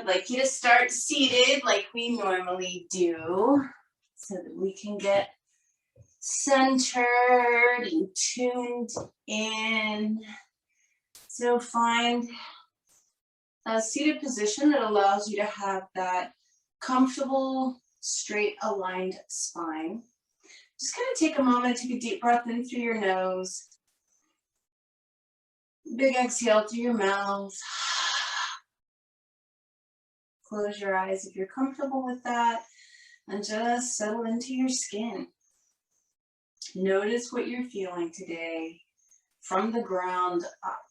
I'd like you to start seated like we normally do so that we can get centered and tuned in. So find a seated position that allows you to have that comfortable, straight, aligned spine. Just kind of take a moment, take a deep breath in through your nose. Big exhale through your mouth. Close your eyes if you're comfortable with that, and just settle into your skin. Notice what you're feeling today from the ground up.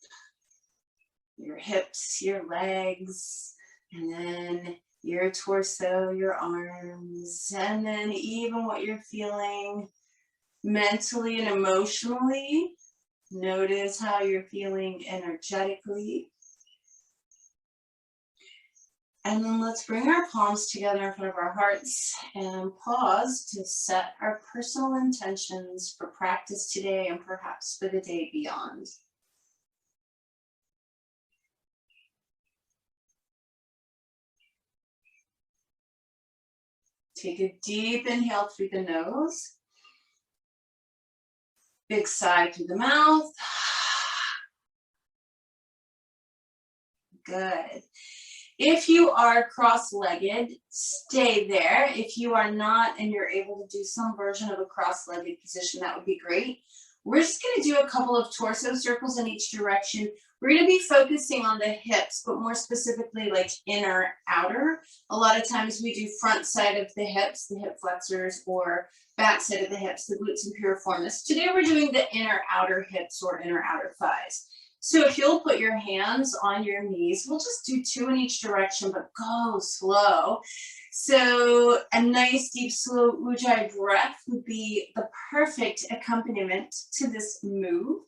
Your hips, your legs, and then your torso, your arms, and then even what you're feeling mentally and emotionally. Notice how you're feeling energetically. And then let's bring our palms together in front of our hearts and pause to set our personal intentions for practice today and perhaps for the day beyond. Take a deep inhale through the nose. Big sigh through the mouth. Good. If you are cross-legged, stay there. If you are not and you're able to do some version of a cross-legged position, that would be great. We're just going to do a couple of torso circles in each direction. We're going to be focusing on the hips, but more specifically like inner, outer. A lot of times we do front side of the hips, the hip flexors, or back side of the hips, the glutes and piriformis. Today we're doing the inner, outer hips or inner, outer thighs. So if you'll put your hands on your knees, we'll just do 2 in each direction, but go slow. So a nice deep slow Ujjayi breath would be the perfect accompaniment to this move.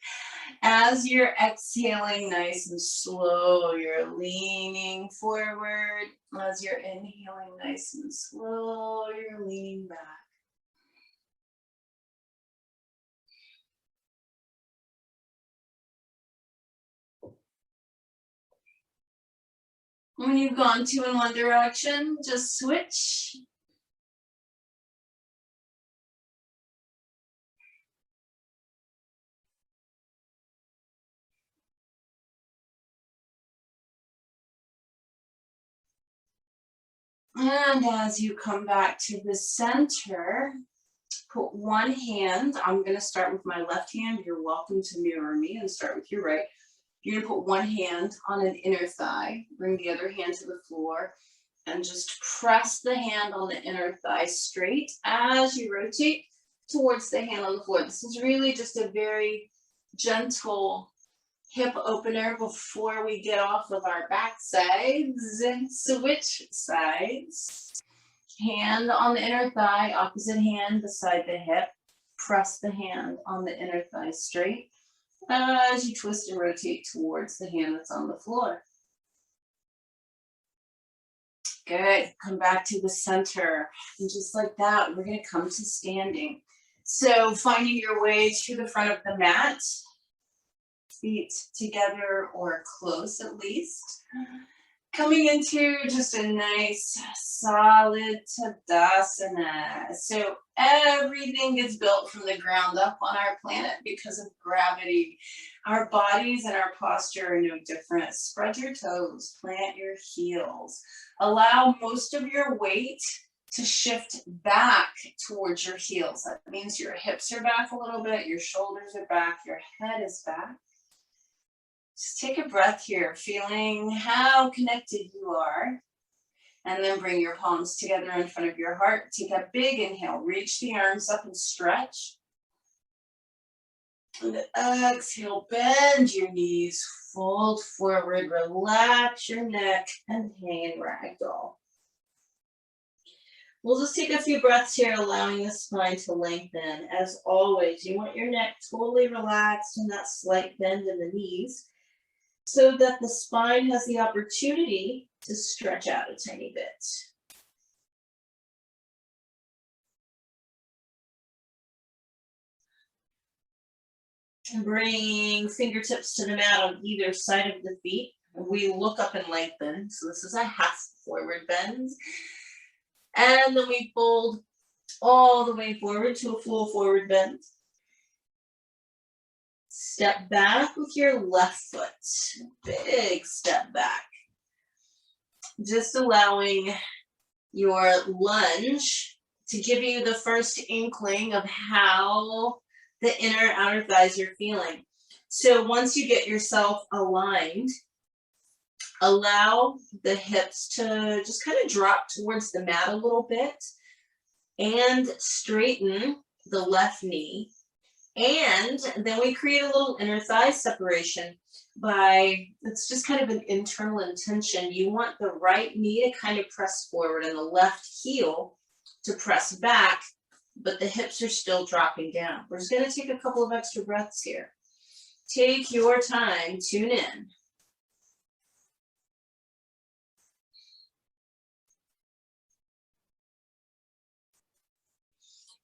As you're exhaling nice and slow, you're leaning forward. As you're inhaling nice and slow, you're leaning back. When you've gone 2 in one direction, just switch. And as you come back to the center, put one hand, I'm going to start with my left hand. You're welcome to mirror me and start with your right. You're going to put one hand on an inner thigh, bring the other hand to the floor, and just press the hand on the inner thigh straight as you rotate towards the hand on the floor. This is really just a very gentle hip opener before we get off of our back sides. Switch sides. Hand on the inner thigh, opposite hand beside the hip. Press the hand on the inner thigh straight as you twist and rotate towards the hand that's on the floor. Good. Come back to the center. And just like that, we're going to come to standing. So finding your way to the front of the mat, feet together or close at least. Coming into just a nice solid Tadasana. So everything gets built from the ground up on our planet because of gravity. Our bodies and our posture are no different. Spread your toes, plant your heels. Allow most of your weight to shift back towards your heels. That means your hips are back a little bit, your shoulders are back, your head is back. Just take a breath here, feeling how connected you are. And then bring your palms together in front of your heart. Take a big inhale, reach the arms up and stretch. And exhale, bend your knees, fold forward, relax your neck, and hang in ragdoll. We'll just take a few breaths here, allowing the spine to lengthen. As always, you want your neck totally relaxed and that slight bend in the knees, so that the spine has the opportunity to stretch out a tiny bit. And bring fingertips to the mat on either side of the feet. We look up and lengthen. So this is a half forward bend. And then we fold all the way forward to a full forward bend. Step back with your left foot. Big step back. Just allowing your lunge to give you the first inkling of how the inner outer thighs are feeling. So once you get yourself aligned, allow the hips to just kind of drop towards the mat a little bit and straighten the left knee. And then we create a little inner thigh separation by, it's just kind of an internal intention. You want the right knee to kind of press forward and the left heel to press back, but the hips are still dropping down. We're just going to take a couple of extra breaths here. Take your time, tune in.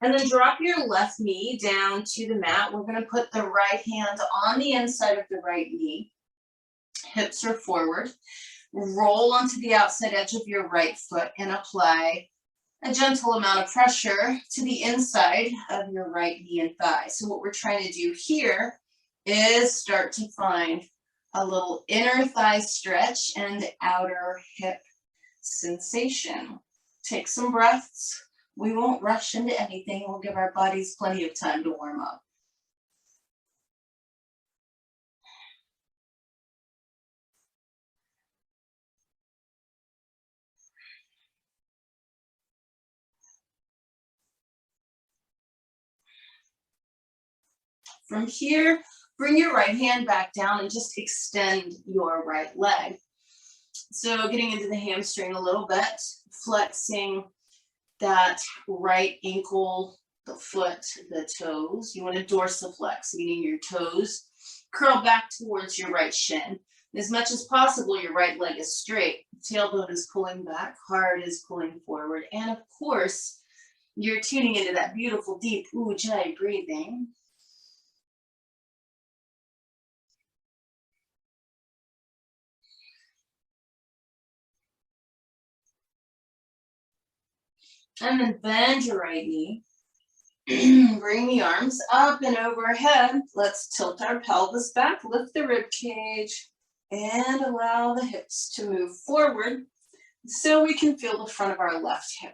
And then drop your left knee down to the mat. We're going to put the right hand on the inside of the right knee. Hips are forward. Roll onto the outside edge of your right foot and apply a gentle amount of pressure to the inside of your right knee and thigh. So what we're trying to do here is start to find a little inner thigh stretch and outer hip sensation. Take some breaths. We won't rush into anything. We'll give our bodies plenty of time to warm up. From here, bring your right hand back down and just extend your right leg. So getting into the hamstring a little bit, flexing that right ankle, the foot, the toes. You want to dorsiflex, meaning your toes curl back towards your right shin. As much as possible, your right leg is straight. Tailbone is pulling back, heart is pulling forward. And of course, you're tuning into that beautiful deep Ujjayi breathing. And then bend your right knee. Bring the arms up and overhead. Let's tilt our pelvis back, lift the rib cage, and allow the hips to move forward so we can feel the front of our left hip.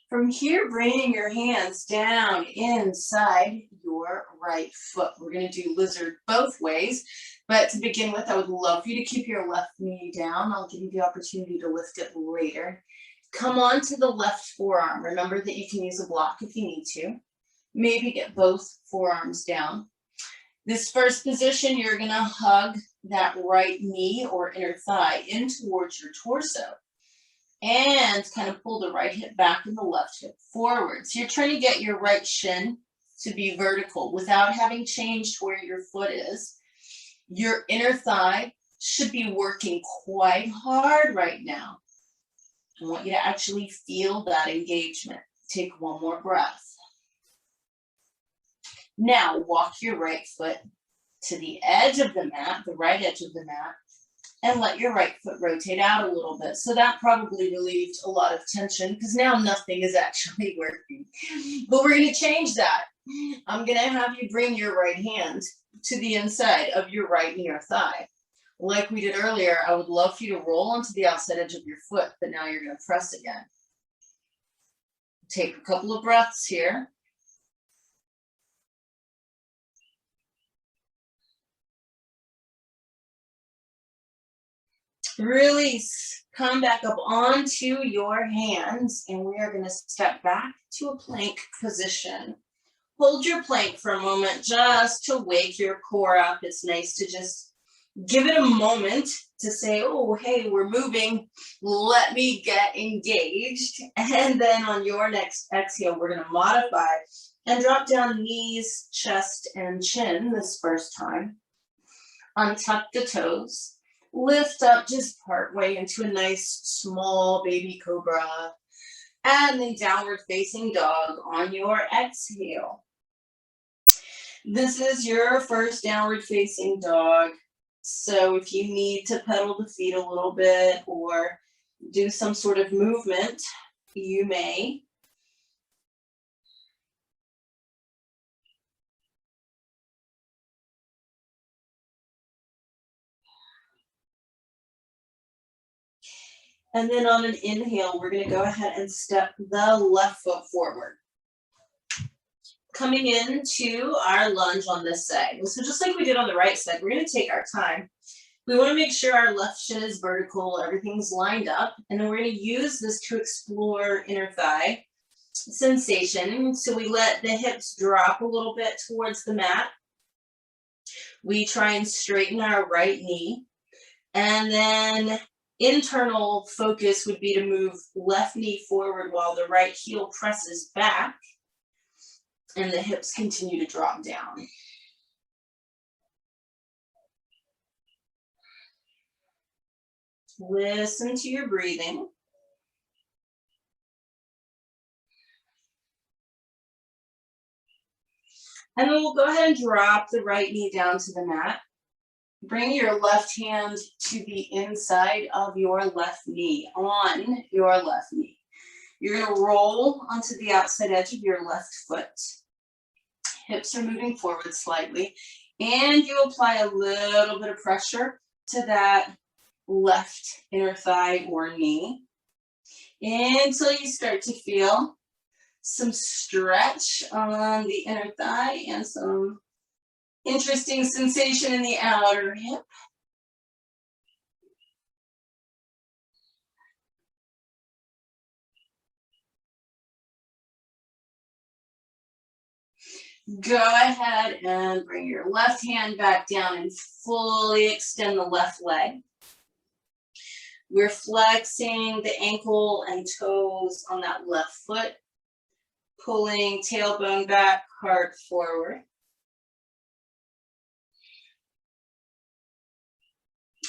From here, bringing your hands down inside your right foot. We're going to do lizard both ways, but to begin with, I would love for you to keep your left knee down. I'll give you the opportunity to lift it later. Come on to the left forearm. Remember that you can use a block if you need to. Maybe get both forearms down. This first position, you're going to hug that right knee or inner thigh in towards your torso. And kind of pull the right hip back and the left hip forward. So you're trying to get your right shin to be vertical without having changed where your foot is. Your inner thigh should be working quite hard right now. I want you to actually feel that engagement. Take one more breath. Now walk your right foot to the edge of the mat, the right edge of the mat, and let your right foot rotate out a little bit. So that probably relieved a lot of tension because now nothing is actually working. But we're going to change that. I'm going to have you bring your right hand to the inside of your right knee or thigh. Like we did earlier, I would love for you to roll onto the outside edge of your foot, but now you're going to press again. Take a couple of breaths here. Release, come back up onto your hands, and we are going to step back to a plank position. Hold your plank for a moment just to wake your core up. It's nice to just give it a moment to say, oh, hey, we're moving. Let me get engaged. And then on your next exhale, we're going to modify and drop down knees, chest, and chin this first time. Untuck the toes. Lift up just partway into a nice small baby cobra. And then downward facing dog on your exhale. This is your first downward facing dog. So if you need to pedal the feet a little bit or do some sort of movement, you may. And then on an inhale, we're going to go ahead and step the left foot forward. Coming into our lunge on this side. So just like we did on the right side, we're going to take our time. We want to make sure our left shin is vertical, everything's lined up, and then we're going to use this to explore inner thigh sensation. So we let the hips drop a little bit towards the mat. We try and straighten our right knee, and then internal focus would be to move left knee forward while the right heel presses back and the hips continue to drop down. Listen to your breathing. And then we'll go ahead and drop the right knee down to the mat. Bring your left hand to the inside of your left knee, on your left knee. You're going to roll onto the outside edge of your left foot. Hips are moving forward slightly. And you apply a little bit of pressure to that left inner thigh or knee until you start to feel some stretch on the inner thigh and some interesting sensation in the outer hip. Go ahead and bring your left hand back down and fully extend the left leg. We're flexing the ankle and toes on that left foot, pulling tailbone back, heart forward.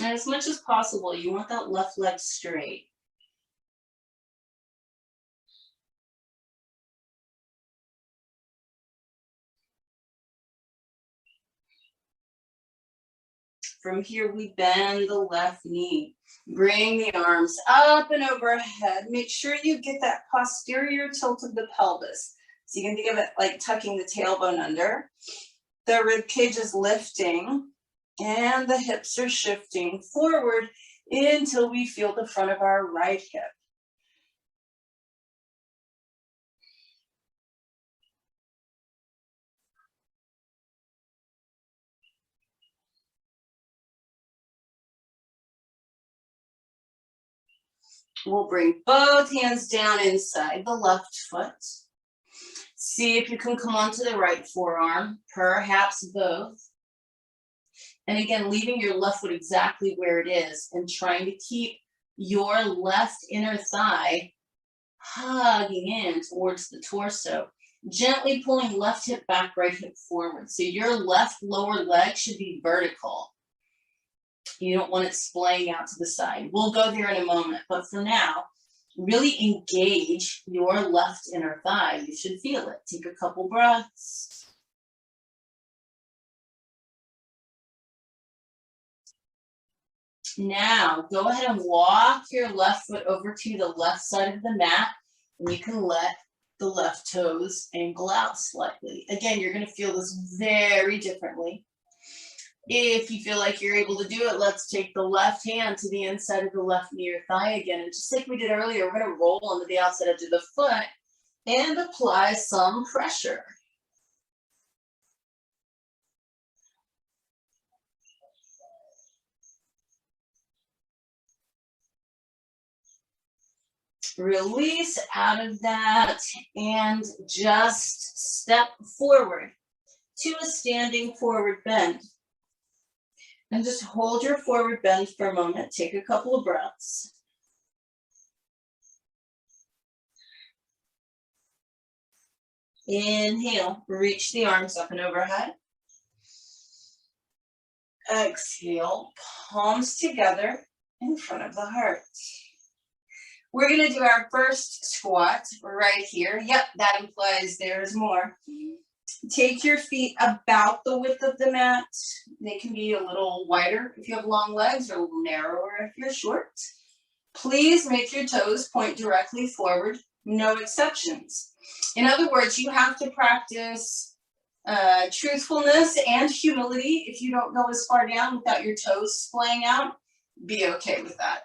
And as much as possible, you want that left leg straight. From here, we bend the left knee. Bring the arms up and overhead. Make sure you get that posterior tilt of the pelvis. So you can think of it like tucking the tailbone under. The rib cage is lifting and the hips are shifting forward until we feel the front of our right hip. We'll bring both hands down inside the left foot. See if you can come onto the right forearm, perhaps both. And again, leaving your left foot exactly where it is and trying to keep your left inner thigh hugging in towards the torso. Gently pulling left hip back, right hip forward. So your left lower leg should be vertical. You don't want it splaying out to the side. We'll go there in a moment, but for now, really engage your left inner thigh. You should feel it. Take a couple breaths. Now, go ahead and walk your left foot over to the left side of the mat, and you can let the left toes angle out slightly. Again, you're going to feel this very differently. If you feel like you're able to do it, let's take the left hand to the inside of the left knee or thigh again. And just like we did earlier, we're going to roll onto the outside edge of the foot and apply some pressure. Release out of that and just step forward to a standing forward bend. And just hold your forward bend for a moment. Take a couple of breaths. Inhale, reach the arms up and overhead. Exhale, palms together in front of the heart. We're gonna do our first squat right here. Yep, that implies there's more. Take your feet about the width of the mat. They can be a little wider if you have long legs or a little narrower if you're short. Please make your toes point directly forward, no exceptions. In other words, you have to practice truthfulness and humility. If you don't go as far down without your toes splaying out, be okay with that.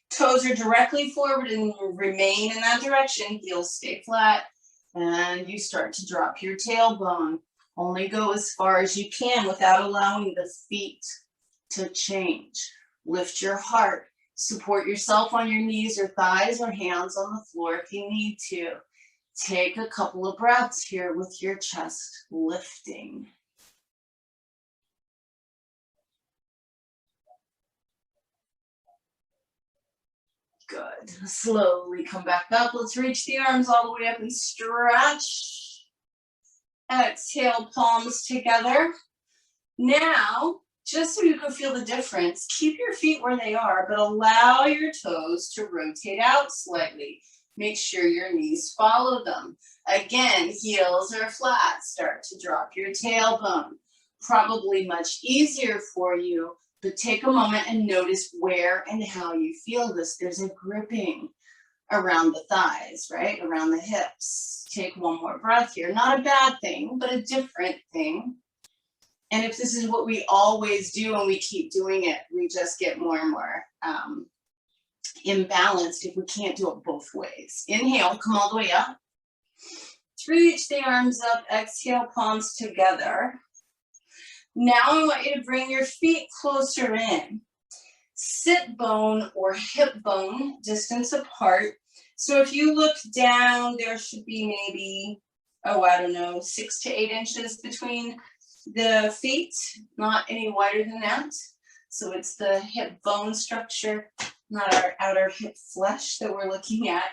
Toes are directly forward and remain in that direction. Heels stay flat. And you start to drop your tailbone. Only go as far as you can without allowing the feet to change. Lift your heart. Support yourself on your knees or thighs or hands on the floor if you need to. Take a couple of breaths here with your chest lifting. Good. Slowly come back up. Let's reach the arms all the way up and stretch. Exhale, palms together. Now, just so you can feel the difference, keep your feet where they are, but allow your toes to rotate out slightly. Make sure your knees follow them. Again, heels are flat. Start to drop your tailbone. Probably much easier for you, but take a moment and notice where and how you feel this. There's a gripping around the thighs, right? Around the hips. Take one more breath here. Not a bad thing, but a different thing. And if this is what we always do and we keep doing it, we just get more and more imbalanced if we can't do it both ways. Inhale, come all the way up. Reach the arms up, exhale, palms together. Now I want you to bring your feet closer in. Sit bone or hip bone distance apart. So if you look down, there should be maybe, 6 to 8 inches between the feet, not any wider than that. So it's the hip bone structure, not our outer hip flesh that we're looking at.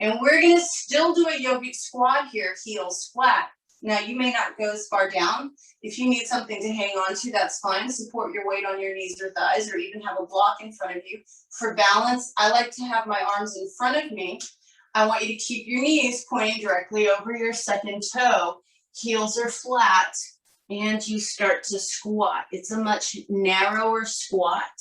And we're gonna still do a yogic squat here, heels flat. Now you may not go as far down. If you need something to hang on to, that's fine. Support your weight on your knees or thighs, or even have a block in front of you. For balance, I like to have my arms in front of me. I want you to keep your knees pointing directly over your second toe. Heels are flat, and you start to squat. It's a much narrower squat.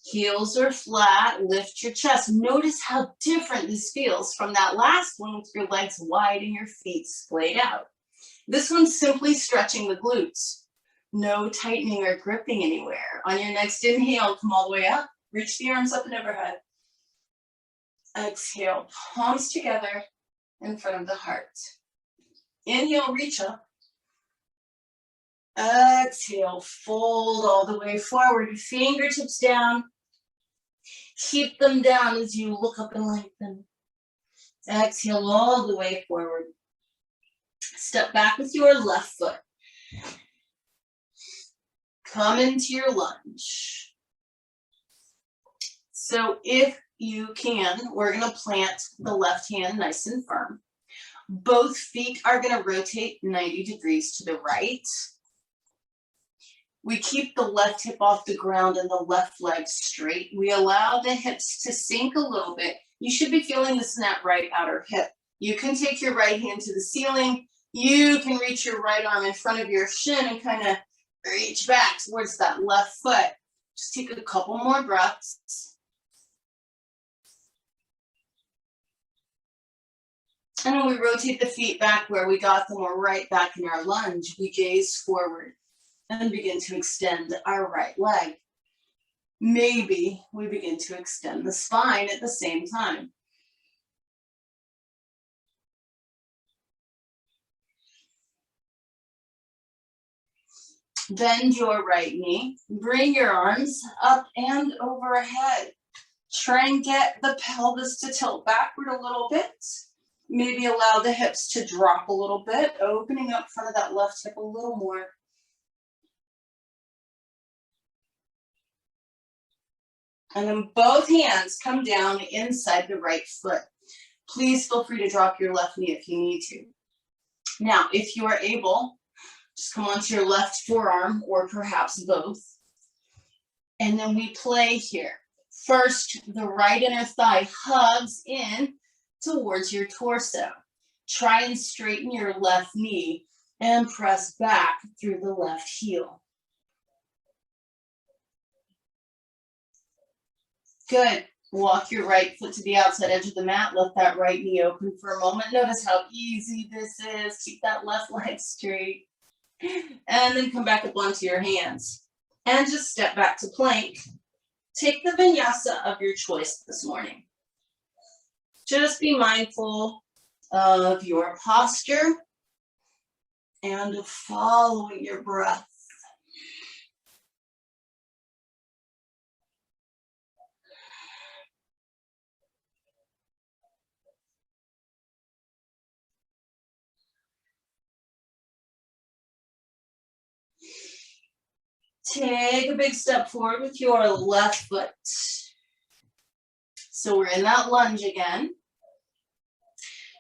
Heels are flat, lift your chest. Notice how different this feels from that last one with your legs wide and your feet splayed out. This one's simply stretching the glutes. No tightening or gripping anywhere. On your next inhale, come all the way up. Reach the arms up and overhead. Exhale, palms together in front of the heart. Inhale, reach up. Exhale, fold all the way forward. Fingertips down. Keep them down as you look up and lengthen. Exhale all the way forward. Step back with your left foot. Come into your lunge. So if you can, we're going to plant the left hand nice and firm. Both feet are going to rotate 90 degrees to the right. We keep the left hip off the ground and the left leg straight. We allow the hips to sink a little bit. You should be feeling this in that right outer hip. You can take your right hand to the ceiling. You can reach your right arm in front of your shin and kind of reach back towards that left foot. Just take a couple more breaths. And when we rotate the feet back where we got them, we're right back in our lunge. We gaze forward and begin to extend our right leg. Maybe we begin to extend the spine at the same time. Bend your right knee, bring your arms up and overhead. Try and get the pelvis to tilt backward a little bit. Maybe allow the hips to drop a little bit, opening up front of that left hip a little more. And then both hands come down inside the right foot. Please feel free to drop your left knee if you need to. Now, if you are able, Just come onto your left forearm or perhaps both. And then we play here. First, the right inner thigh hugs in towards your torso. Try and straighten your left knee and press back through the left heel. Good. Walk your right foot to the outside edge of the mat. Let that right knee open for a moment. Notice how easy this is. Keep that left leg straight. And then come back up onto your hands. And just step back to plank. Take the vinyasa of your choice this morning. Just be mindful of your posture and of following your breath. Take a big step forward with your left foot. So we're in that lunge again.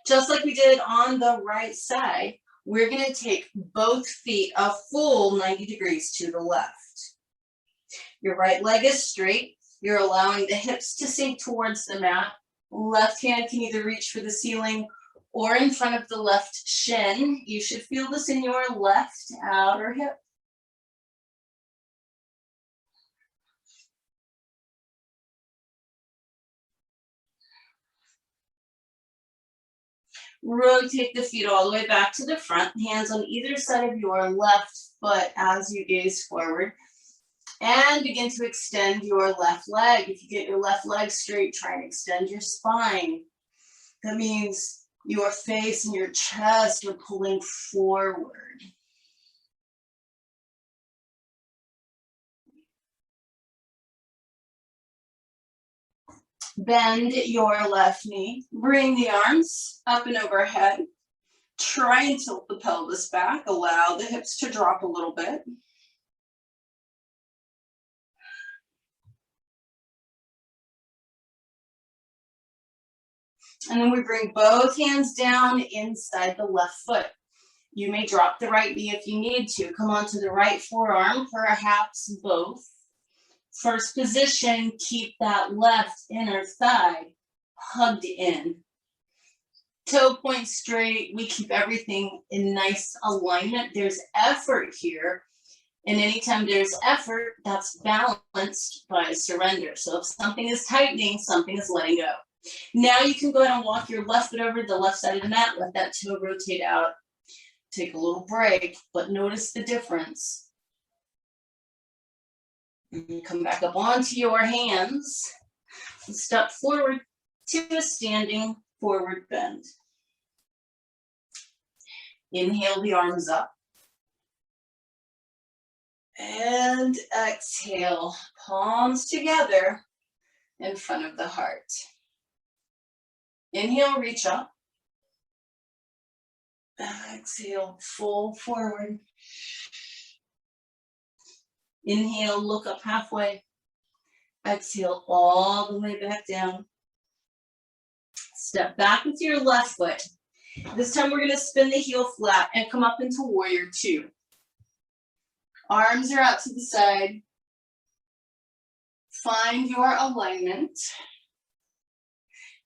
Just like we did on the right side, we're going to take both feet a full 90 degrees to the left. Your right leg is straight. You're allowing the hips to sink towards the mat. Left hand can either reach for the ceiling or in front of the left shin. You should feel this in your left outer hip. Rotate the feet all the way back to the front, hands on either side of your left foot as you gaze forward. And begin to extend your left leg. If you get your left leg straight, try and extend your spine. That means your face and your chest are pulling forward. Bend your left knee. Bring the arms up and overhead. Try and tilt the pelvis back. Allow the hips to drop a little bit. And then we bring both hands down inside the left foot. You may drop the right knee if you need to. Come onto the right forearm, perhaps both. First position, keep that left inner thigh hugged in. Toe point straight. We keep everything in nice alignment. There's effort here. And anytime there's effort, that's balanced by surrender. So if something is tightening, something is letting go. Now you can go ahead and walk your left foot over to the left side of the mat. Let that toe rotate out. Take a little break, but notice the difference. And come back up onto your hands. And step forward to a standing forward bend. Inhale the arms up. And exhale, palms together in front of the heart. Inhale, reach up. Exhale, fold forward. Inhale, look up halfway. Exhale, all the way back down. Step back with your left foot. This time we're going to spin the heel flat and come up into warrior two. Arms are out to the side. Find your alignment.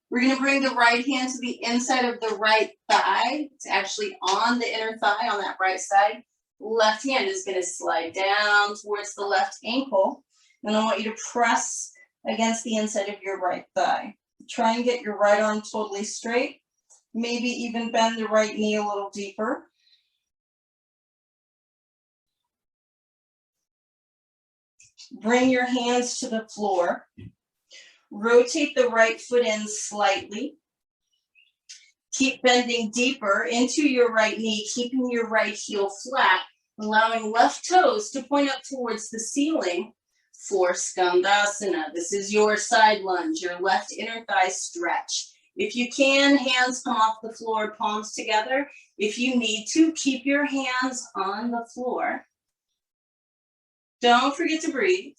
We're going to bring the right hand to the inside of the right thigh. It's actually on the inner thigh on that right side. Left hand is going to slide down towards the left ankle. And I want you to press against the inside of your right thigh. Try and get your right arm totally straight. Maybe even bend the right knee a little deeper. Bring your hands to the floor. Rotate the right foot in slightly. Keep bending deeper into your right knee, keeping your right heel flat, allowing left toes to point up towards the ceiling for Skandasana. This is your side lunge, your left inner thigh stretch. If you can, hands come off the floor, palms together. If you need to, keep your hands on the floor. Don't forget to breathe.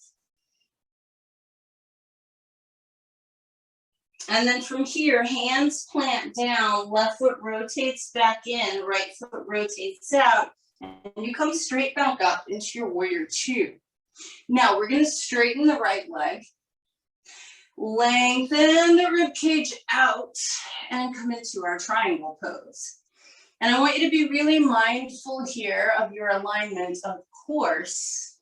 And then from here, hands plant down, left foot rotates back in, right foot rotates out, And you come straight back up into your warrior two. Now we're gonna straighten the right leg, lengthen the rib cage out, and come into our triangle pose. And I want you to be really mindful here of your alignment, of course,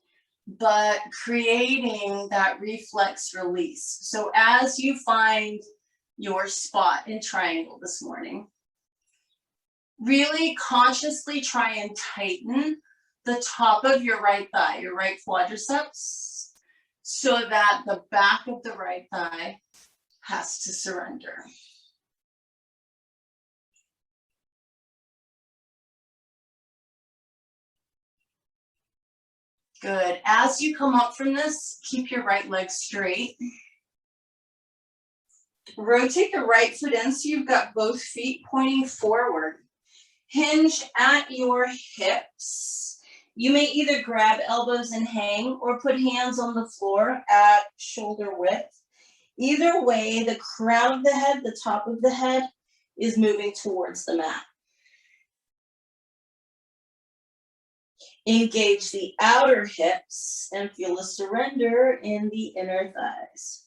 but creating that reflex release. So as you find your spot in triangle this morning, really consciously try and tighten the top of your right thigh, your right quadriceps, so that the back of the right thigh has to surrender. Good. As you come up from this, keep your right leg straight. Rotate the right foot in so you've got both feet pointing forward. Hinge at your hips. You may either grab elbows and hang or put hands on the floor at shoulder width. Either way, the crown of the head, the top of the head, is moving towards the mat. Engage the outer hips and feel a surrender in the inner thighs.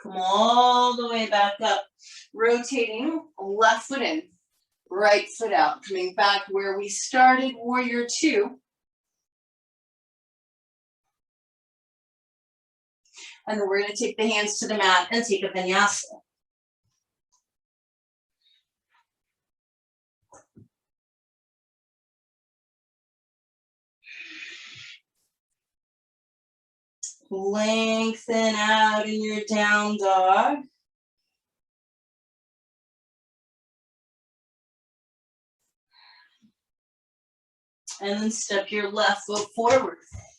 Come all the way back up. Rotating left foot in, right foot out. Coming back where we started, warrior two. And then we're going to take the hands to the mat and take a vinyasa. Lengthen out in your down dog. And then step your left foot forward.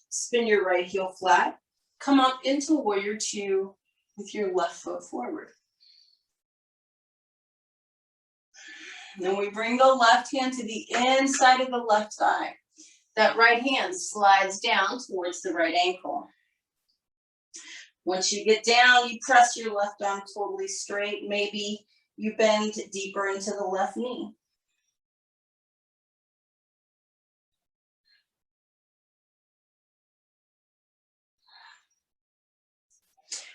Spin your right heel flat. Come up into warrior two with your left foot forward. Then we bring the left hand to the inside of the left thigh. That right hand slides down towards the right ankle. Once you get down, you press your left arm totally straight. Maybe you bend deeper into the left knee.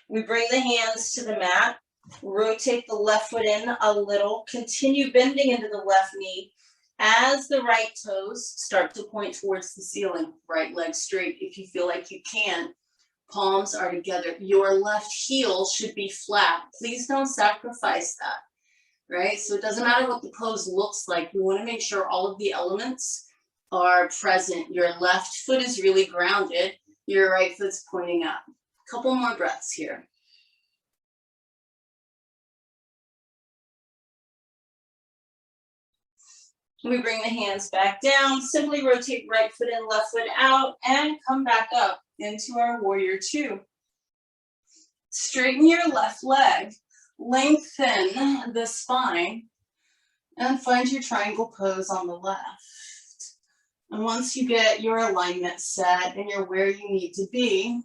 We bring the hands to the mat, rotate the left foot in a little, continue bending into the left knee as the right toes start to point towards the ceiling. Right leg straight if you feel like you can. Palms are together. Your left heel should be flat. Please don't sacrifice that, right? So it doesn't matter what the pose looks like. We want to make sure all of the elements are present. Your left foot is really grounded. Your right foot's pointing up. Couple more breaths here. We bring the hands back down, simply rotate right foot in, left foot out, and come back up into our warrior two. Straighten your left leg, lengthen the spine, and find your triangle pose on the left. And once you get your alignment set and you're where you need to be,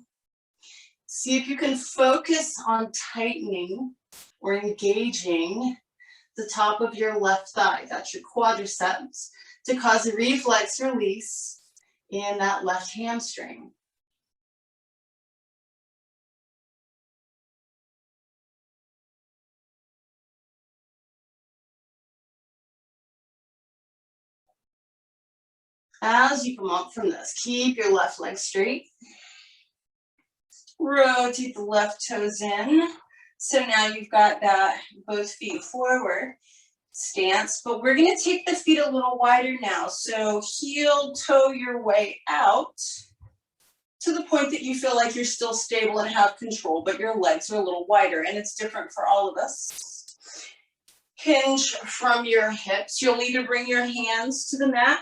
see if you can focus on tightening or engaging the top of your left thigh, that's your quadriceps, to cause a reflex release in that left hamstring. As you come up from this, keep your left leg straight. Rotate the left toes in. So now you've got that both feet forward stance, but we're going to take the feet a little wider now. So heel toe your way out to the point that you feel like you're still stable and have control, but your legs are a little wider, and it's different for all of us. Hinge from your hips. You'll either bring your hands to the mat,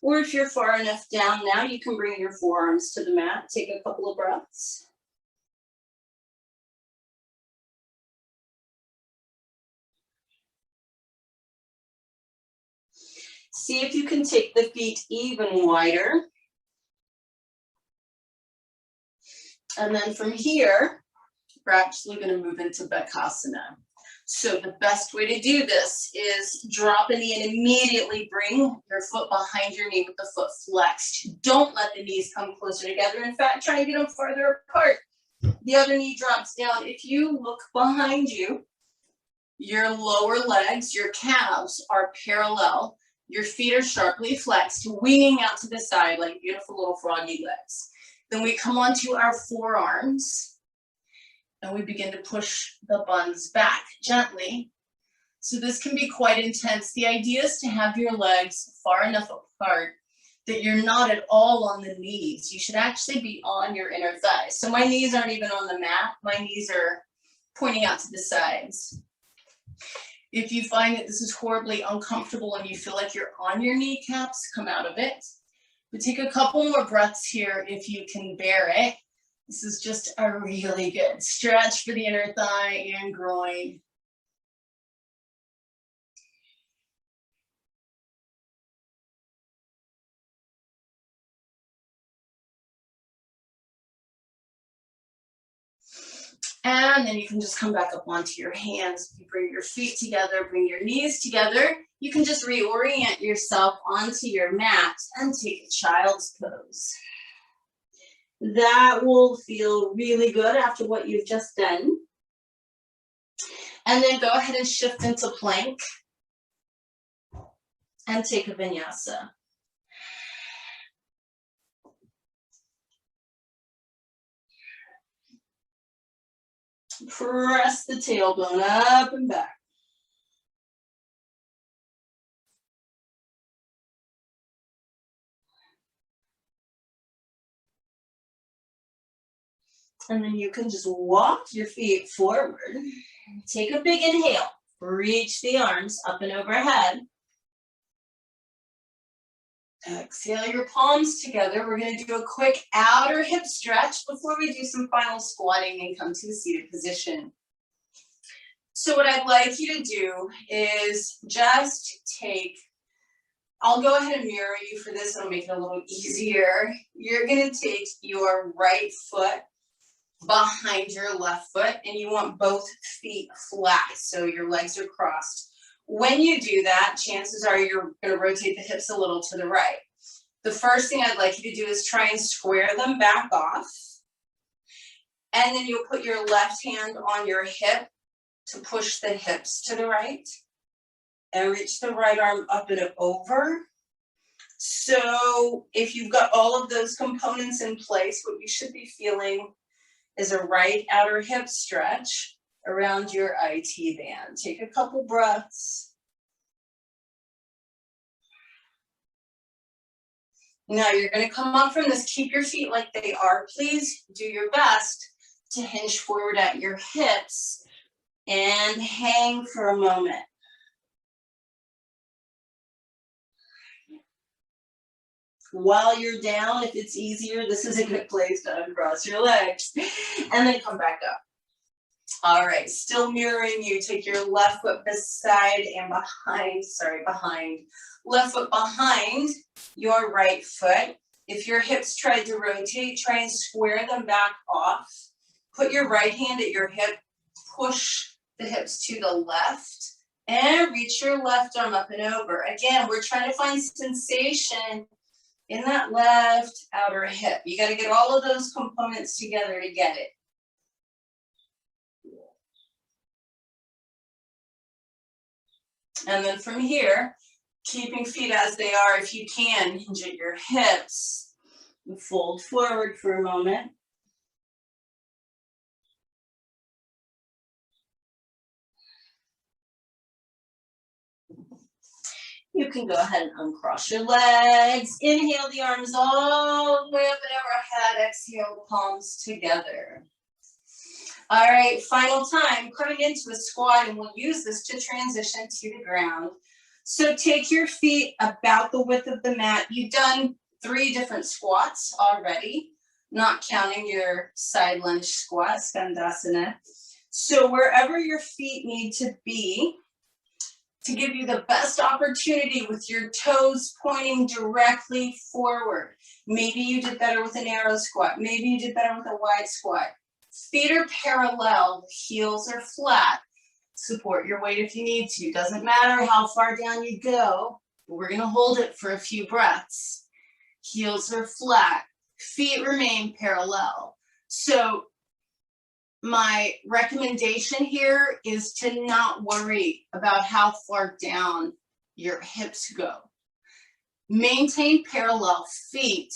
or if you're far enough down now, you can bring your forearms to the mat. Take a couple of breaths. See if you can take the feet even wider. And then from here, we're actually going to move into Bakasana. So the best way to do this is drop a knee and immediately bring your foot behind your knee with the foot flexed. Don't let the knees come closer together. In fact, try to get them farther apart. The other knee drops down. If you look behind you, your lower legs, your calves are parallel. Your feet are sharply flexed, winging out to the side like beautiful little froggy legs. Then we come onto our forearms. And we begin to push the buns back gently. So this can be quite intense. The idea is to have your legs far enough apart that you're not at all on the knees. You should actually be on your inner thighs. So my knees aren't even on the mat. My knees are pointing out to the sides. If you find that this is horribly uncomfortable and you feel like you're on your kneecaps, come out of it. But take a couple more breaths here if you can bear it. This is just a really good stretch for the inner thigh and groin. And then you can just come back up onto your hands. You bring your feet together, bring your knees together. You can just reorient yourself onto your mat and take a child's pose. That will feel really good after what you've just done. And then go ahead and shift into plank and take a vinyasa. Press the tailbone up and back. And then you can just walk your feet forward. Take a big inhale. Reach the arms up and overhead. Exhale your palms together. We're going to do a quick outer hip stretch before we do some final squatting and come to the seated position. So what I'd like you to do is just I'll go ahead and mirror you for this. It'll make it a little easier. You're going to take your right foot behind your left foot, and you want both feet flat, so your legs are crossed. When you do that, chances are you're going to rotate the hips a little to the right. The first thing I'd like you to do is try and square them back off. And then you'll put your left hand on your hip to push the hips to the right. And reach the right arm up and over. So if you've got all of those components in place, what you should be feeling is a right outer hip stretch around your IT band. Take a couple breaths. Now you're going to come up from this. Keep your feet like they are. Please do your best to hinge forward at your hips and hang for a moment. While you're down, if it's easier, this is a good place to uncross your legs and then come back up. All right, still mirroring you. Take your left foot beside and behind, left foot behind your right foot. If your hips tried to rotate, try and square them back off. Put your right hand at your hip, push the hips to the left, and reach your left arm up and over. Again, we're trying to find sensation in that left outer hip. You got to get all of those components together to get it. And then from here, keeping feet as they are, if you can, hinge at your hips. Fold forward for a moment. You can go ahead and uncross your legs. Inhale the arms all the way up and overhead. Exhale the palms together. All right, final time, coming into a squat, and we'll use this to transition to the ground. So take your feet about the width of the mat. You've done 3 different squats already, not counting your side lunge squat, Skandasana. So wherever your feet need to be, to give you the best opportunity with your toes pointing directly forward. Maybe you did better with an arrow squat. Maybe you did better with a wide squat. Feet are parallel, heels are flat. Support your weight if you need to. Doesn't matter how far down you go, but we're gonna hold it for a few breaths. Heels are flat, feet remain parallel. So my recommendation here is to not worry about how far down your hips go. Maintain parallel feet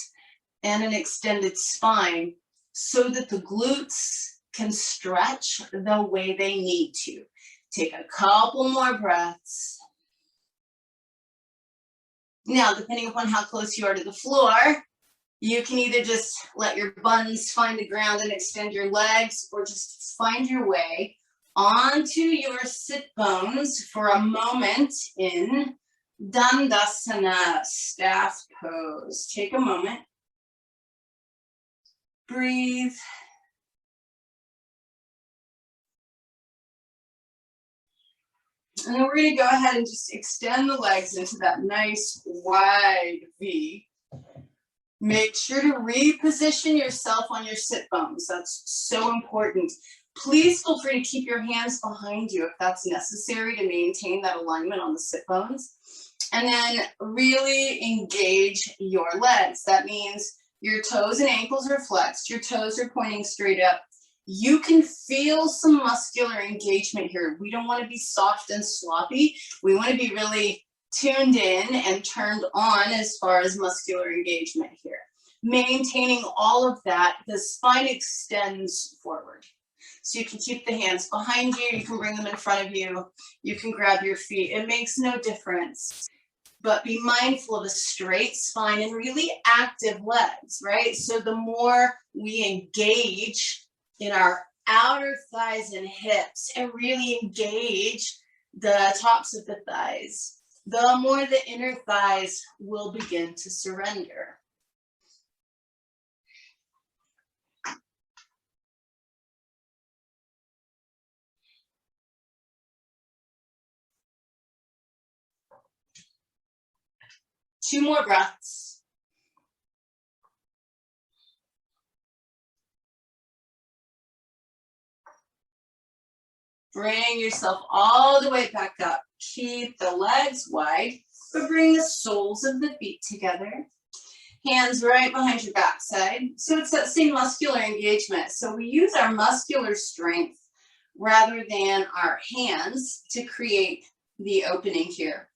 and an extended spine so that the glutes can stretch the way they need to. Take a couple more breaths. Now, depending upon how close you are to the floor, you can either just let your buns find the ground and extend your legs, or just find your way onto your sit bones for a moment in Dandasana, staff pose. Take a moment. Breathe. And then we're going to go ahead and just extend the legs into that nice wide V. Make sure to reposition yourself on your sit bones. That's so important. Please feel free to keep your hands behind you if that's necessary to maintain that alignment on the sit bones. And then really engage your legs. That means your toes and ankles are flexed. Your toes are pointing straight up. You can feel some muscular engagement here. We don't want to be soft and sloppy. We want to be really tuned in and turned on as far as muscular engagement here. Maintaining all of that, the spine extends forward. So you can keep the hands behind you, you can bring them in front of you, you can grab your feet. It makes no difference. But be mindful of a straight spine and really active legs, right? So the more we engage in our outer thighs and hips and really engage the tops of the thighs, the more the inner thighs will begin to surrender. Two more breaths. Bring yourself all the way back up. Keep the legs wide, but bring the soles of the feet together. Hands right behind your backside. So it's that same muscular engagement. So we use our muscular strength rather than our hands to create the opening here.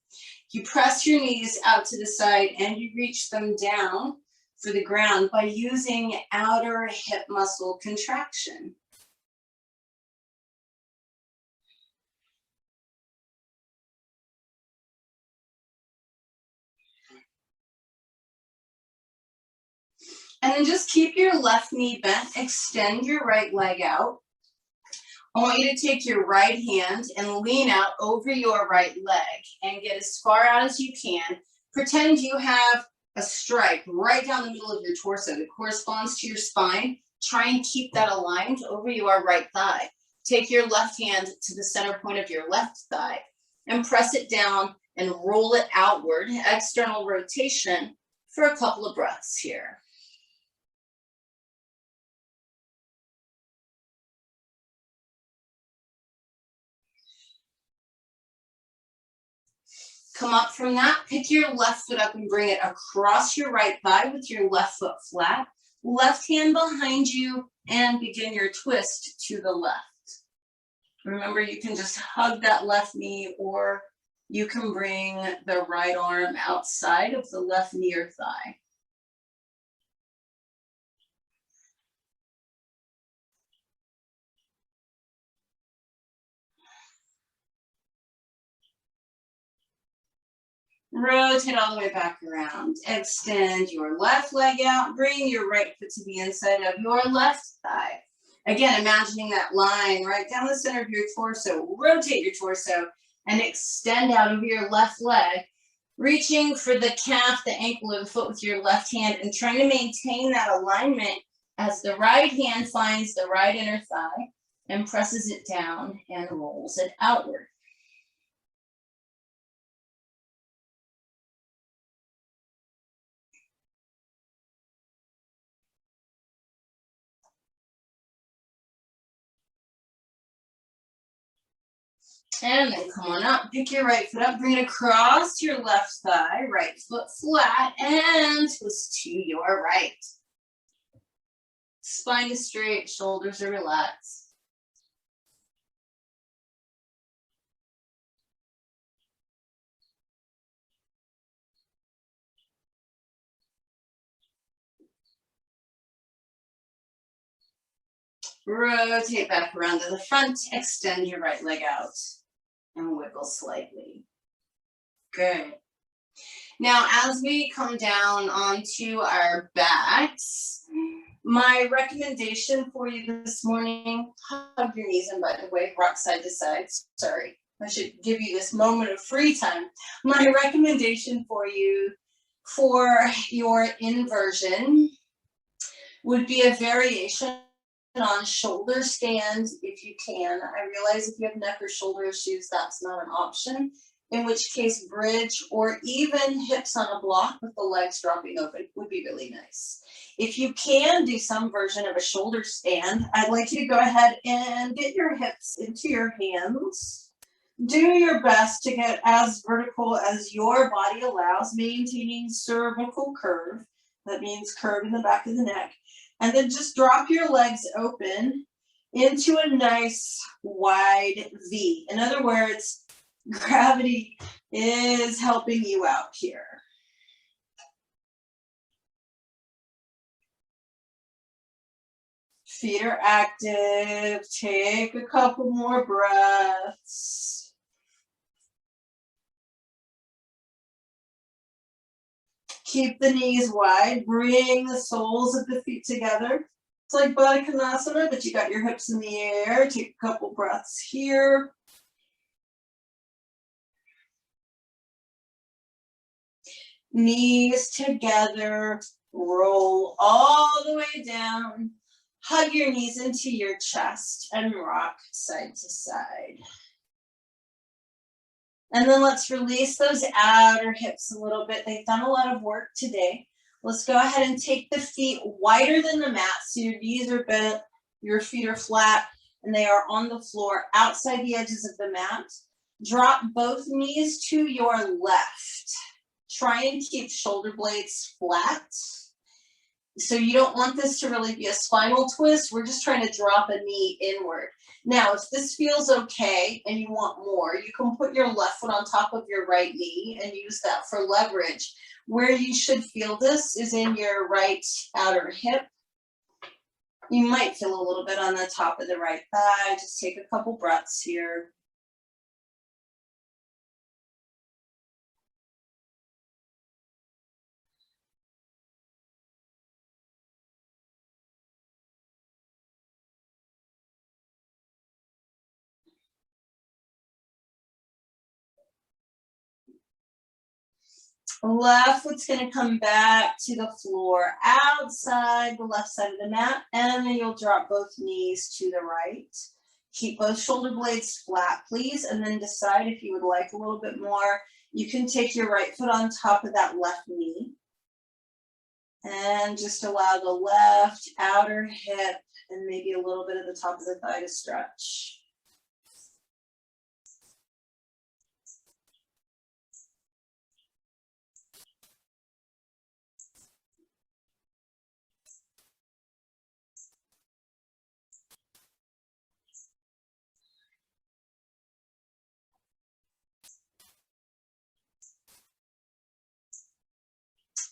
You press your knees out to the side and you reach them down for the ground by using outer hip muscle contraction. And then just keep your left knee bent, extend your right leg out. I want you to take your right hand and lean out over your right leg and get as far out as you can. Pretend you have a stripe right down the middle of your torso that corresponds to your spine. Try and keep that aligned over your right thigh. Take your left hand to the center point of your left thigh and press it down and roll it outward, external rotation, for a couple of breaths here. Come up from that, pick your left foot up and bring it across your right thigh with your left foot flat. Left hand behind you and begin your twist to the left. Remember, you can just hug that left knee, or you can bring the right arm outside of the left knee or thigh. Rotate all the way back around. Extend your left leg out. Bring your right foot to the inside of your left thigh. Again, imagining that line right down the center of your torso. Rotate your torso and extend out over your left leg, reaching for the calf, the ankle, or the foot with your left hand and trying to maintain that alignment as the right hand finds the right inner thigh and presses it down and rolls it outward. And then come on up, pick your right foot up, bring it across your left thigh, right foot flat, and twist to your right. Spine is straight, shoulders are relaxed. Rotate back around to the front, extend your right leg out, and wiggle slightly. Good. Now, as we come down onto our backs, my recommendation for you this morning, hug your knees, and by the way, rock side to side. Sorry, I should give you this moment of free time. My recommendation for you for your inversion would be a variation on shoulder stand if you can. I realize if you have neck or shoulder issues, that's not an option, in which case bridge or even hips on a block with the legs dropping open would be really nice. If you can do some version of a shoulder stand, I'd like you to go ahead and get your hips into your hands. Do your best to get as vertical as your body allows, maintaining cervical curve. That means curve in the back of the neck. And then just drop your legs open into a nice wide V. In other words, gravity is helping you out here. Feet are active. Take a couple more breaths. Keep the knees wide. Bring the soles of the feet together. It's like Baddha Konasana, but you got your hips in the air. Take a couple breaths here. Knees together. Roll all the way down. Hug your knees into your chest and rock side to side. And then let's release those outer hips a little bit. They've done a lot of work today. Let's go ahead and take the feet wider than the mat. So your knees are bent, your feet are flat, and they are on the floor outside the edges of the mat. Drop both knees to your left. Try and keep shoulder blades flat. So you don't want this to really be a spinal twist. We're just trying to drop a knee inward. Now, if this feels okay and you want more, you can put your left foot on top of your right knee and use that for leverage. Where you should feel this is in your right outer hip. You might feel a little bit on the top of the right thigh. Just take a couple breaths here. Left foot's going to come back to the floor outside the left side of the mat, and then you'll drop both knees to the right. Keep both shoulder blades flat, please, and then decide if you would like a little bit more. You can take your right foot on top of that left knee, and just allow the left outer hip and maybe a little bit of the top of the thigh to stretch.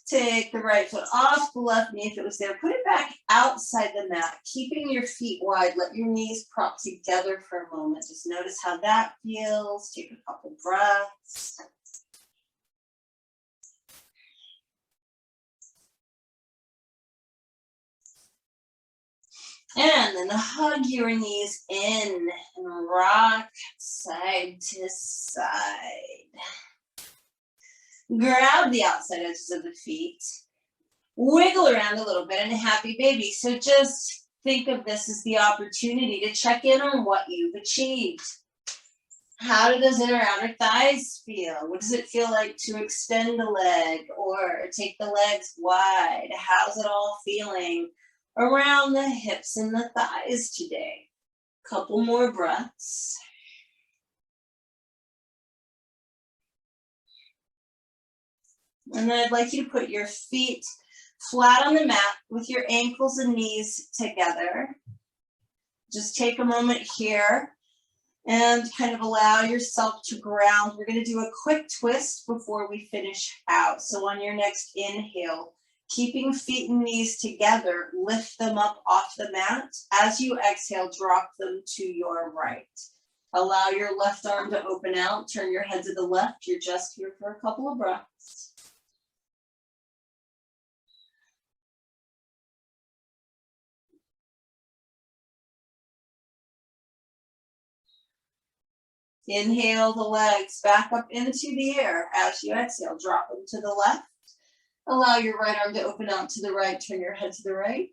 Take the right foot off the left knee if it was there. Put it back outside the mat, keeping your feet wide. Let your knees prop together for a moment. Just notice how that feels. Take a couple breaths. And then hug your knees in and rock side to side. Grab the outside edges of the feet. Wiggle around a little bit in a happy baby. So just think of this as the opportunity to check in on what you've achieved. How do those inner outer thighs feel? What does it feel like to extend the leg or take the legs wide? How's it all feeling around the hips and the thighs today? Couple more breaths. And then I'd like you to put your feet flat on the mat with your ankles and knees together. Just take a moment here and kind of allow yourself to ground. We're going to do a quick twist before we finish out. So on your next inhale, keeping feet and knees together, lift them up off the mat. As you exhale, drop them to your right. Allow your left arm to open out. Turn your head to the left. You're just here for a couple of breaths. Inhale the legs back up into the air. As you exhale, drop them to the left. Allow your right arm to open out to the right. Turn your head to the right.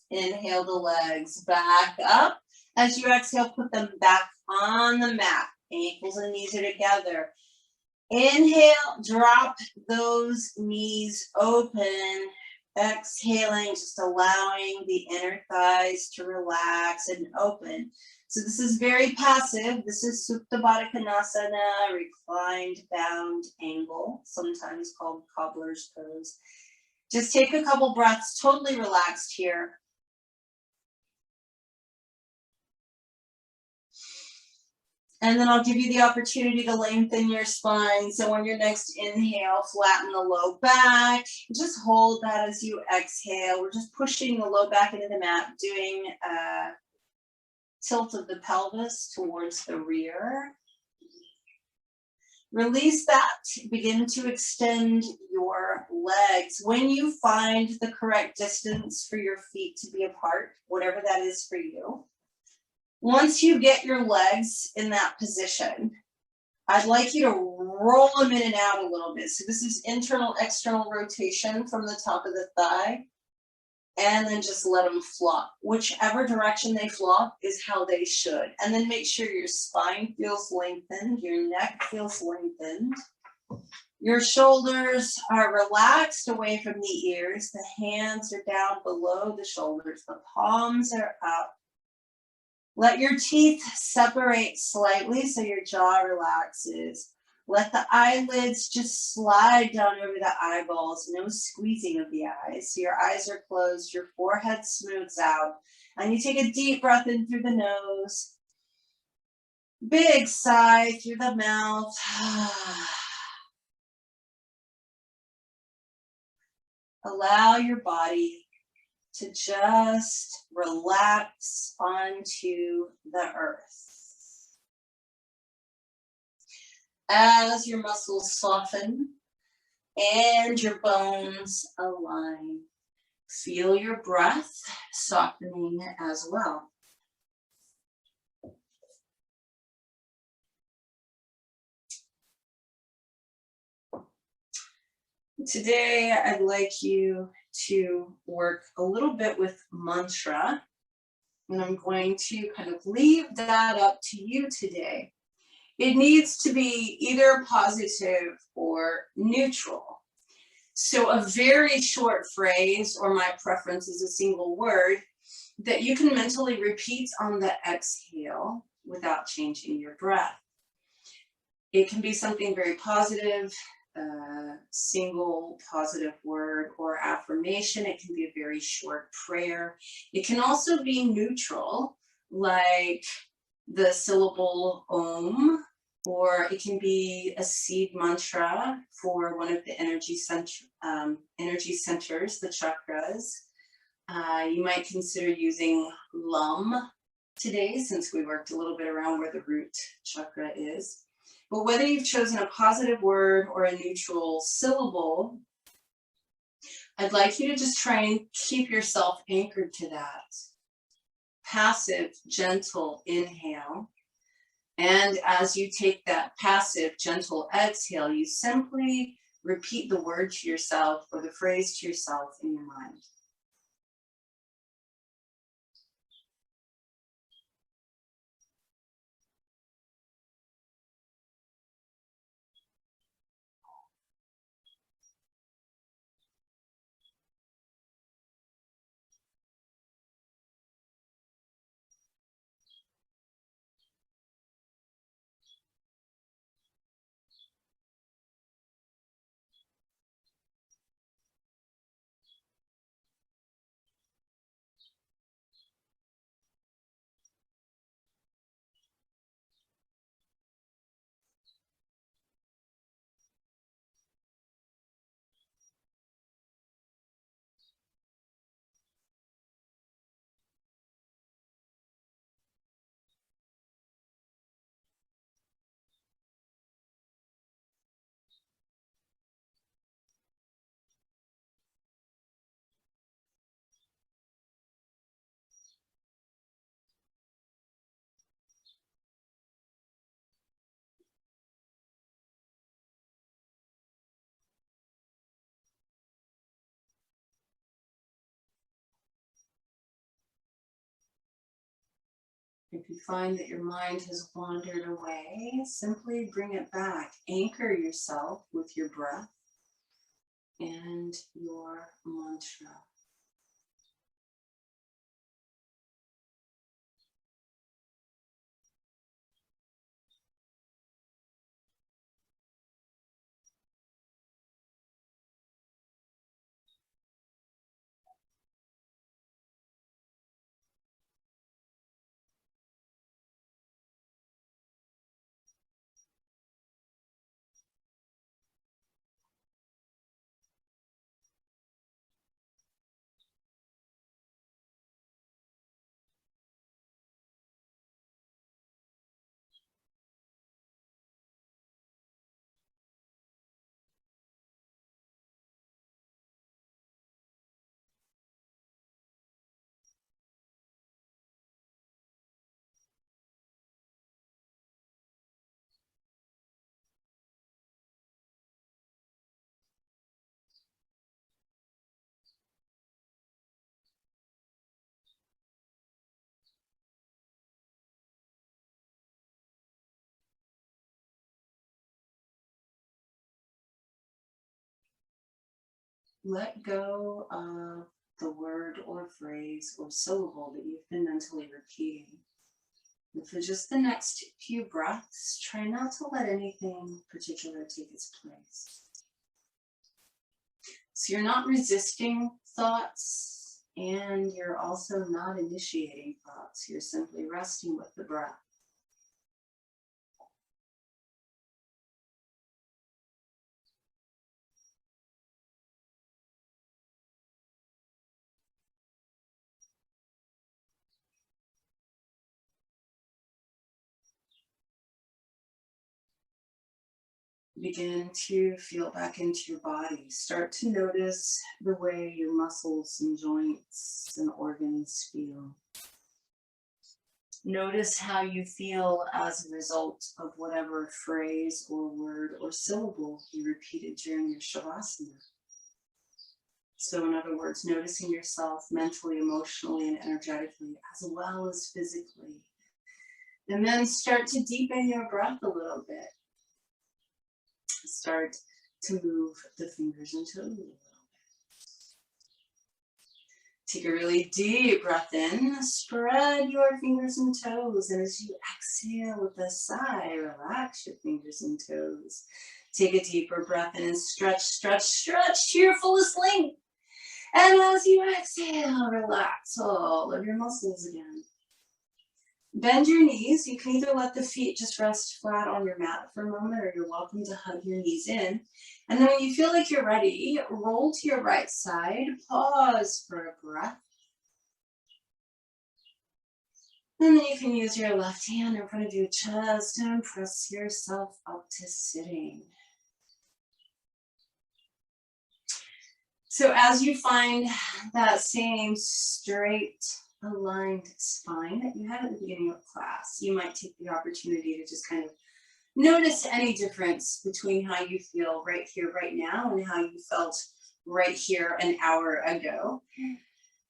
Inhale the legs back up. As you exhale, put them back on the mat. Ankles and knees are together. Inhale, drop those knees open. Exhaling, just allowing the inner thighs to relax and open. So this is very passive. This is Supta Baddha Konasana, reclined bound angle, sometimes called cobbler's pose. Just take a couple breaths, totally relaxed here. And then I'll give you the opportunity to lengthen your spine. So on your next inhale, flatten the low back. Just hold that as you exhale. We're just pushing the low back into the mat, doing a tilt of the pelvis towards the rear. Release that. Begin to extend your legs. When you find the correct distance for your feet to be apart, whatever that is for you, once you get your legs in that position, I'd like you to roll them in and out a little bit. So this is internal, external rotation from the top of the thigh, and then just let them flop. Whichever direction they flop is how they should. And then make sure your spine feels lengthened, your neck feels lengthened. Your shoulders are relaxed away from the ears. The hands are down below the shoulders. The palms are up. Let your teeth separate slightly so your jaw relaxes. Let the eyelids just slide down over the eyeballs, no squeezing of the eyes. So your eyes are closed, your forehead smooths out, and you take a deep breath in through the nose. Big sigh through the mouth. Allow your body to just relax onto the earth. As your muscles soften and your bones align, feel your breath softening as well. Today, I'd like you to work a little bit with mantra, and I'm going to kind of leave that up to you today. It needs to be either positive or neutral. So a very short phrase, or my preference is a single word, that you can mentally repeat on the exhale without changing your breath. It can be something very positive, single positive word or affirmation. It can be a very short prayer. It can also be neutral, like the syllable Om, or it can be a seed mantra for one of the energy centers, the chakras. You might consider using Lum today, since we worked a little bit around where the root chakra is. But whether you've chosen a positive word or a neutral syllable, I'd like you to just try and keep yourself anchored to that. Passive, gentle inhale. And as you take that passive, gentle exhale, you simply repeat the word to yourself or the phrase to yourself in your mind. If you find that your mind has wandered away, simply bring it back. Anchor yourself with your breath and your mantra. Let go of the word or phrase or syllable that you've been mentally repeating. And for just the next few breaths, try not to let anything particular take its place. So you're not resisting thoughts, and you're also not initiating thoughts. You're simply resting with the breath. Begin to feel back into your body. Start to notice the way your muscles and joints and organs feel. Notice how you feel as a result of whatever phrase or word or syllable you repeated during your Shavasana. So in other words, noticing yourself mentally, emotionally, and energetically, as well as physically. And then start to deepen your breath a little bit. Start to move the fingers and toes a little bit. Take a really deep breath in, spread your fingers and toes, and as you exhale with a sigh, relax your fingers and toes. Take a deeper breath in and stretch, stretch, stretch to your fullest length. And as you exhale, relax all of your muscles again. Bend your knees. You can either let the feet just rest flat on your mat for a moment, or you're welcome to hug your knees in. And then when you feel like you're ready, roll to your right side, pause for a breath. And then you can use your left hand in front of your chest and press yourself up to sitting. So as you find that same straight, aligned spine that you had at the beginning of class, you might take the opportunity to just kind of notice any difference between how you feel right here, right now, and how you felt right here an hour ago.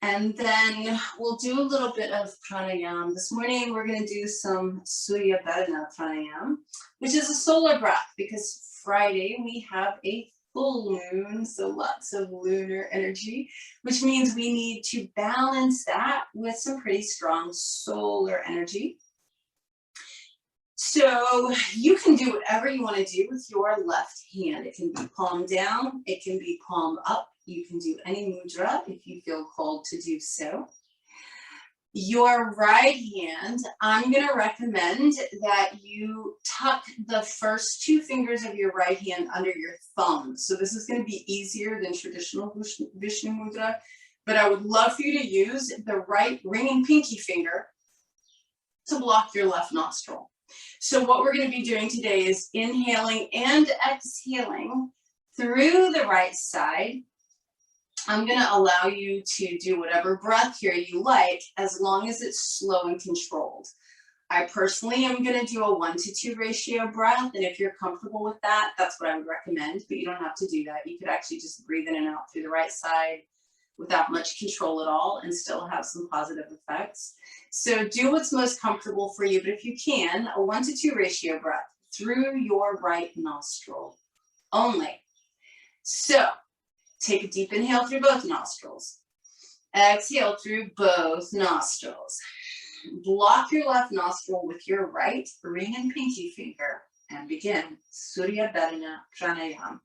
And then we'll do a little bit of pranayama. This morning, we're going to do some Surya Bedana pranayama, which is a solar breath, because Friday we have a full moon, so lots of lunar energy, which means we need to balance that with some pretty strong solar energy. So you can do whatever you want to do with your left hand. It can be palm down, it can be palm up. You can do any mudra if you feel called to do so. Your right hand, I'm going to recommend that you tuck the first two fingers of your right hand under your thumb. So this is going to be easier than traditional Vishnu Mudra, but I would love for you to use the right ringing pinky finger to block your left nostril. So what we're going to be doing today is inhaling and exhaling through the right side. I'm going to allow you to do whatever breath here you like, as long as it's slow and controlled. I personally am going to do a 1-to-2 ratio breath, and if you're comfortable with that, that's what I would recommend, but you don't have to do that. You could actually just breathe in and out through the right side, without much control at all and still have some positive effects. So do what's most comfortable for you, but if you can, a 1-to-2 ratio breath through your right nostril only. So take a deep inhale through both nostrils. Exhale through both nostrils. Block your left nostril with your right ring and pinky finger and begin Surya Bharana Pranayama.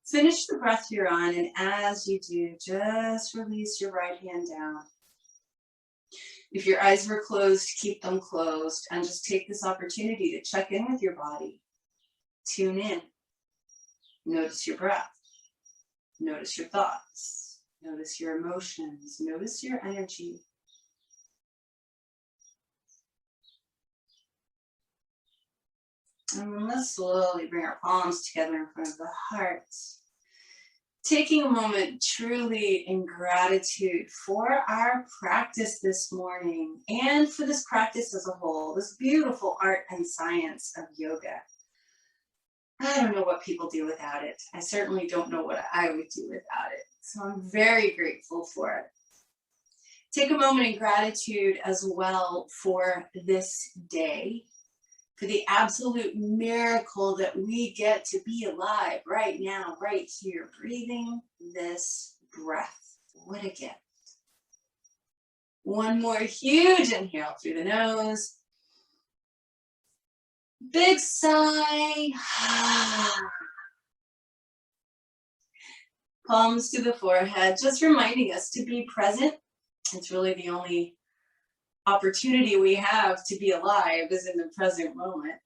Finish the breath you're on, and as you do, just release your right hand down. If your eyes were closed, keep them closed, and just take this opportunity to check in with your body. Tune in. Notice your breath. Notice your thoughts. Notice your emotions. Notice your energy. And let's slowly bring our palms together in front of the heart. Taking a moment truly in gratitude for our practice this morning and for this practice as a whole, this beautiful art and science of yoga. I don't know what people do without it. I certainly don't know what I would do without it. So I'm very grateful for it. Take a moment in gratitude as well for this day, for the absolute miracle that we get to be alive right now, right here, breathing this breath. What a gift. One more huge inhale through the nose. Big sigh. Palms to the forehead, just reminding us to be present. It's really the only opportunity we have to be alive is in the present moment.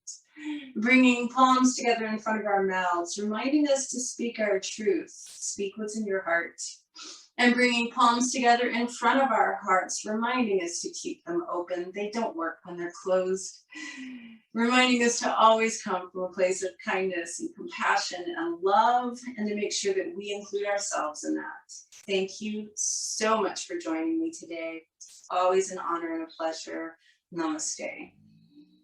Bringing palms together in front of our mouths, reminding us to speak our truth, speak what's in your heart. And bringing palms together in front of our hearts, reminding us to keep them open. They don't work when they're closed. Reminding us to always come from a place of kindness and compassion and love, and to make sure that we include ourselves in that. Thank you so much for joining me today. Always an honor and a pleasure. Namaste.